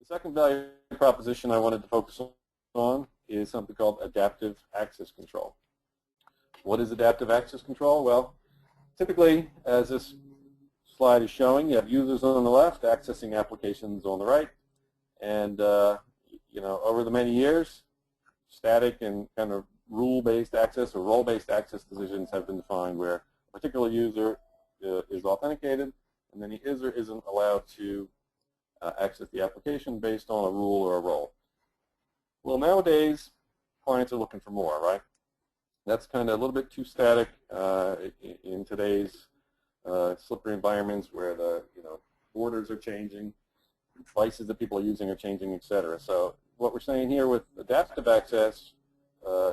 second value proposition I wanted to focus on is something called adaptive access control. What is adaptive access control? Well, typically, as this slide is showing, you have users on the left accessing applications on the right, and over the many years, static and kind of rule-based access or role-based access decisions have been defined where a particular user is authenticated, and then the user isn't allowed to access the application based on a rule or a role. Well, nowadays, clients are looking for more, right? That's kind of a little bit too static in today's slippery environments where the borders are changing, devices that people are using are changing, et cetera. So what we're saying here with adaptive access,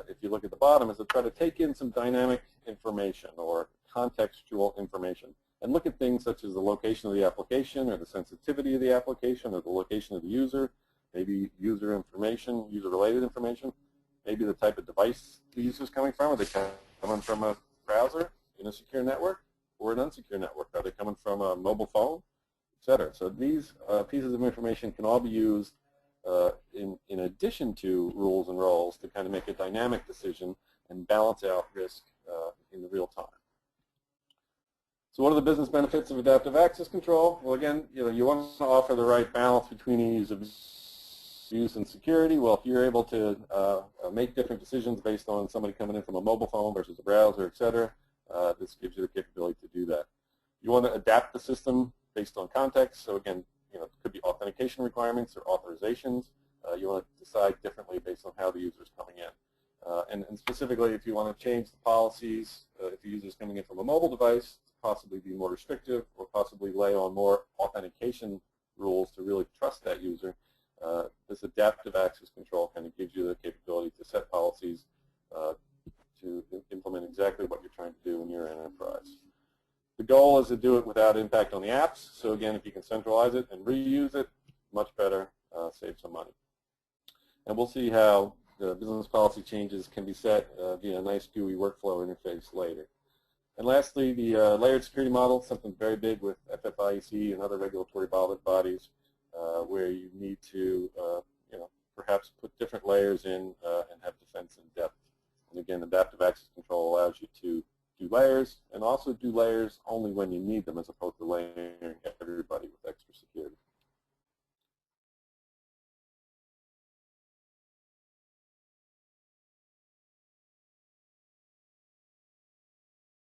if you look at the bottom, is to try to take in some dynamic information or contextual information and look at things such as the location of the application or the sensitivity of the application or the location of the user, maybe user information, user-related information, maybe the type of device the user is coming from. Are they coming from a browser in a secure network or an unsecure network? Are they coming from a mobile phone, et cetera? So these pieces of information can all be used in addition to rules and roles to kind of make a dynamic decision and balance out risk in the real time. So what are the business benefits of adaptive access control? Well, again, you want to offer the right balance between ease of use and security. Well, if you're able to make different decisions based on somebody coming in from a mobile phone versus a browser, et cetera, this gives you the capability to do that. You want to adapt the system based on context. So again, it could be authentication requirements or authorizations. You want to decide differently based on how the user is coming in. And specifically, if you want to change the policies, if the user is coming in from a mobile device, possibly be more restrictive or possibly lay on more authentication rules to really trust that user, this adaptive access control kind of gives you the capability to set policies to implement exactly what you're trying to do in your enterprise. The goal is to do it without impact on the apps. So again, if you can centralize it and reuse it, much better, save some money. And we'll see how the business policy changes can be set via a nice GUI workflow interface later. And lastly, the layered security model, something very big with FFIEC and other regulatory bodies, where you need to, perhaps put different layers in and have defense in depth. And again, adaptive access control allows you to do layers and also do layers only when you need them as opposed to layering everybody.